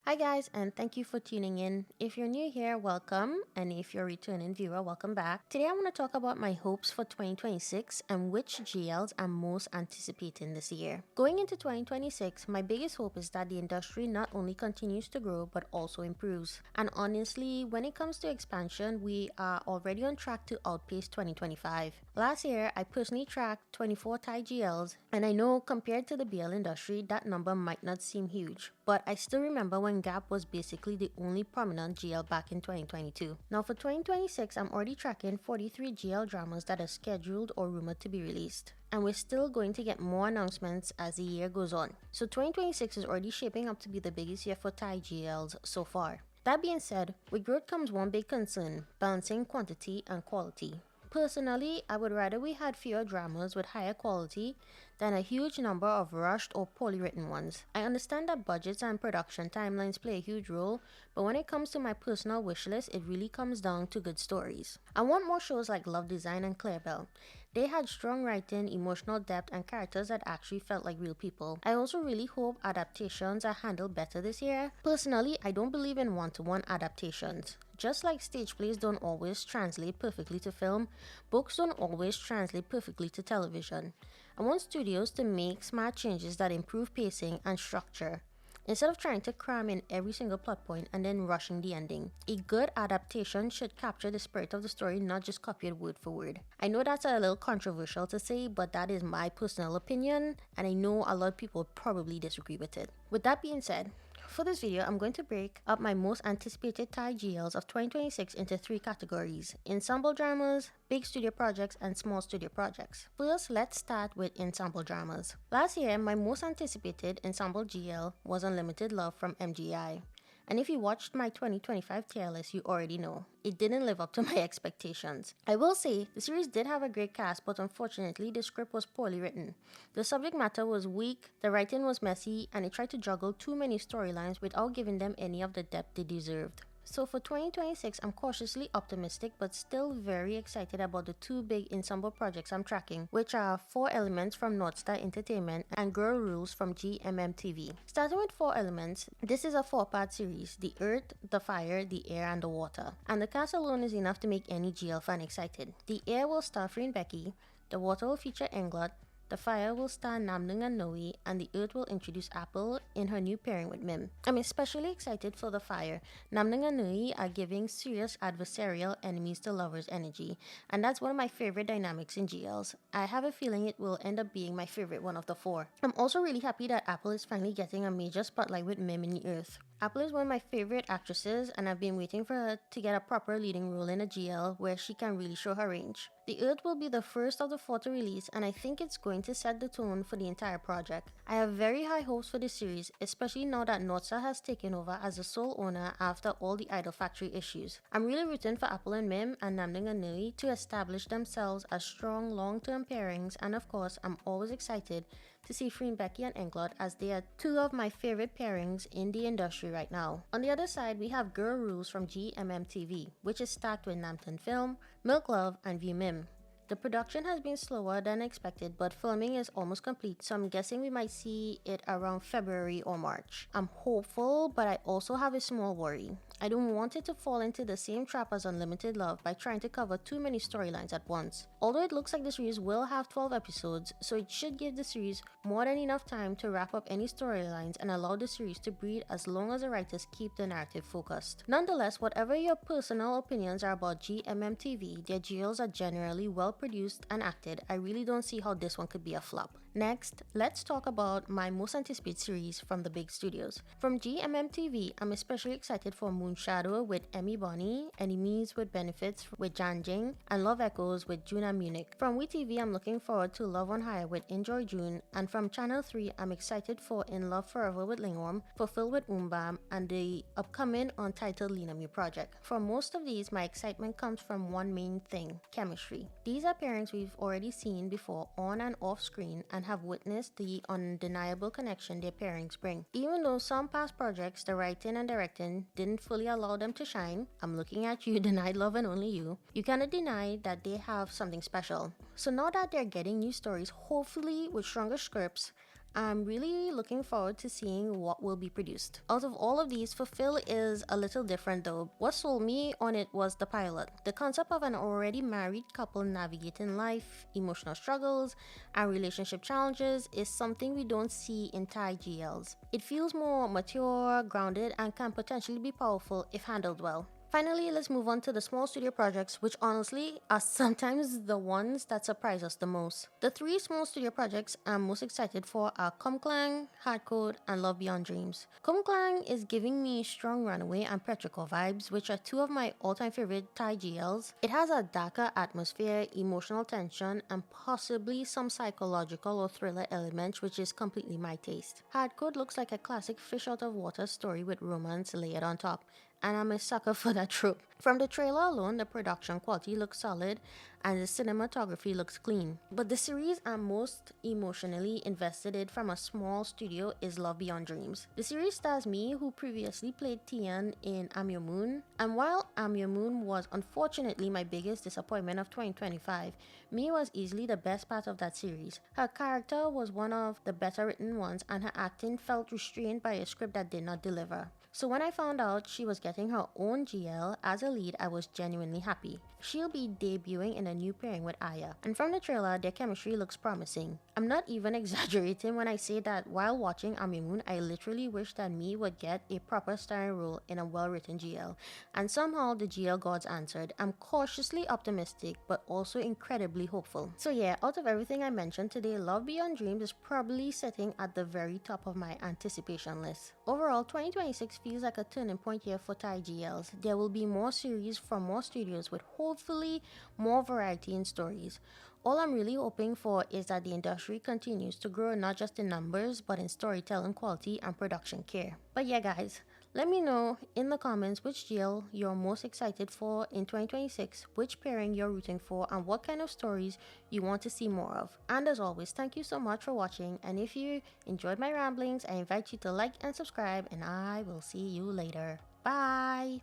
Hi guys, and thank you for tuning in. If you're new here, welcome, and if you're a returning viewer, welcome back. Today I want to talk about my hopes for 2026 and which GLs I'm most anticipating this year. Going into 2026, my biggest hope is that the industry not only continues to grow but also improves. And honestly, when it comes to expansion, we are already on track to outpace 2025. Last year, I personally tracked 24 Thai GLs, and I know compared to the BL industry, that number might not seem huge, but I still remember when Gap was basically the only prominent GL back in 2022. Now for 2026, I'm already tracking 43 GL dramas that are scheduled or rumored to be released. And we're still going to get more announcements as the year goes on. So 2026 is already shaping up to be the biggest year for Thai GLs so far. That being said, with growth comes one big concern: balancing quantity and quality. Personally, I would rather we had fewer dramas with higher quality than a huge number of rushed or poorly written ones. I understand that budgets and production timelines play a huge role, but when it comes to my personal wish list, it really comes down to good stories. I want more shows like Love Design and Clarabelle. They had strong writing, emotional depth, and characters that actually felt like real people. I also really hope adaptations are handled better this year. Personally, I don't believe in one-to-one adaptations. Just like stage plays don't always translate perfectly to film, books don't always translate perfectly to television. I want studios to make smart changes that improve pacing and structure, instead of trying to cram in every single plot point and then rushing the ending. A good adaptation should capture the spirit of the story, not just copy it word for word. I know that's a little controversial to say, but that is my personal opinion, and I know a lot of people probably disagree with it. With that being said, for this video, I'm going to break up my most anticipated Thai GLs of 2026 into three categories: ensemble dramas, big studio projects, and small studio projects. First, let's start with ensemble dramas. Last year, my most anticipated ensemble GL was Unlimited Love from MGI. And if you watched my 2025 tier list, you already know it didn't live up to my expectations. I will say, the series did have a great cast, but unfortunately, the script was poorly written. The subject matter was weak, the writing was messy, and it tried to juggle too many storylines without giving them any of the depth they deserved. So for 2026, I'm cautiously optimistic but still very excited about the two big ensemble projects I'm tracking, which are 4 Elements from Northstar Entertainment and Girl Rules from GMMTV. Starting with 4 Elements, this is a 4-part series: the earth, the fire, the air, and the water. And the cast alone is enough to make any GL fan excited. The air will star Free Becky, the water will feature Englot, the fire will star Namdung and Noe, and the earth will introduce Apple in her new pairing with Mim. I'm especially excited for the fire. Namdung and Noe are giving serious adversarial enemies to lovers energy, and that's one of my favorite dynamics in GLs. I have a feeling it will end up being my favorite one of the 4. I'm also really happy that Apple is finally getting a major spotlight with Mim in the earth. Apple is one of my favorite actresses, and I've been waiting for her to get a proper leading role in a GL where she can really show her range. The Earth will be the first of the 4 to release, and I think it's going to set the tone for the entire project. I have very high hopes for this series, especially now that Northstar has taken over as the sole owner after all the Idol Factory issues. I'm really rooting for Apple and Mim and Namdung and Nui to establish themselves as strong long-term pairings, and of course, I'm always excited to see Free Becky and Englot, as they are 2 of my favorite pairings in the industry right now. On the other side, we have Girl Rules from GMMTV, which is stacked with Namtan Film, Milk Love, and V Mim. The production has been slower than expected, but filming is almost complete, so I'm guessing we might see it around February or March. I'm hopeful, but I also have a small worry. I don't want it to fall into the same trap as Unlimited Love by trying to cover too many storylines at once. Although it looks like the series will have 12 episodes, so it should give the series more than enough time to wrap up any storylines and allow the series to breathe as long as the writers keep the narrative focused. Nonetheless, whatever your personal opinions are about GMMTV, their GLs are generally well produced and acted. I really don't see how this one could be a flop. Next, let's talk about my most anticipated series from the big studios. From GMMTV, I'm especially excited for Moonshadow with Emmy Bonnie, Enemies with Benefits with Jan Jing, and Love Echoes with Juna Munich. From WeTV, I'm looking forward to Love on High with Enjoy June, and from Channel 3, I'm excited for In Love Forever with Lingworm, Fulfill with Umbam, and the upcoming untitled Lina Mu project. For most of these, my excitement comes from one main thing: chemistry. These are pairings we've already seen before on and off screen and have witnessed the undeniable connection their pairings bring. Even though some past projects, the writing and directing didn't fully allow them to shine, I'm looking at you, Denied Love and Only You cannot deny that they have something special. So now that they're getting new stories, hopefully with stronger scripts, I'm really looking forward to seeing what will be produced. Out of all of these, Fulfill is a little different though. What sold me on it was the pilot. The concept of an already married couple navigating life, emotional struggles, and relationship challenges is something we don't see in Thai GLs. It feels more mature, grounded, and can potentially be powerful if handled well. Finally, let's move on to the small studio projects, which honestly are sometimes the ones that surprise us the most. The three small studio projects I'm most excited for are Kumklang, Hardcode, and Love Beyond Dreams. Kumklang is giving me strong Runaway and Patrikios vibes, which are two of my all-time favorite Thai GLs. It has a darker atmosphere, emotional tension, and possibly some psychological or thriller elements, which is completely my taste. Hardcode looks like a classic fish out of water story with romance layered on top, and I'm a sucker for that trope. From the trailer alone, the production quality looks solid and the cinematography looks clean. But the series I'm most emotionally invested in from a small studio is Love Beyond Dreams. The series stars me, who previously played Tian in I'm Your Moon, and while I'm Your Moon was unfortunately my biggest disappointment of 2025, Mi was easily the best part of that series. Her character was one of the better written ones, and her acting felt restrained by a script that did not deliver. So when I found out she was getting her own GL as a lead, I was genuinely happy. She'll be debuting in a new pairing with Aya, and from the trailer, their chemistry looks promising. I'm not even exaggerating when I say that while watching Ami Moon, I literally wish that Mi would get a proper starring role in a well-written GL, and somehow the GL gods answered. I'm cautiously optimistic, but also incredibly hopeful. So yeah, out of everything I mentioned today, Love Beyond Dreams is probably sitting at the very top of my anticipation list. Overall, 2026 feels like a turning point year for Thai GLs. There will be more series from more studios with hopefully more variety in stories. All I'm really hoping for is that the industry continues to grow not just in numbers but in storytelling quality and production care. But yeah guys, let me know in the comments which GL you're most excited for in 2026, which pairing you're rooting for, and what kind of stories you want to see more of. And as always, thank you so much for watching, and if you enjoyed my ramblings, I invite you to like and subscribe, and I will see you later. Bye!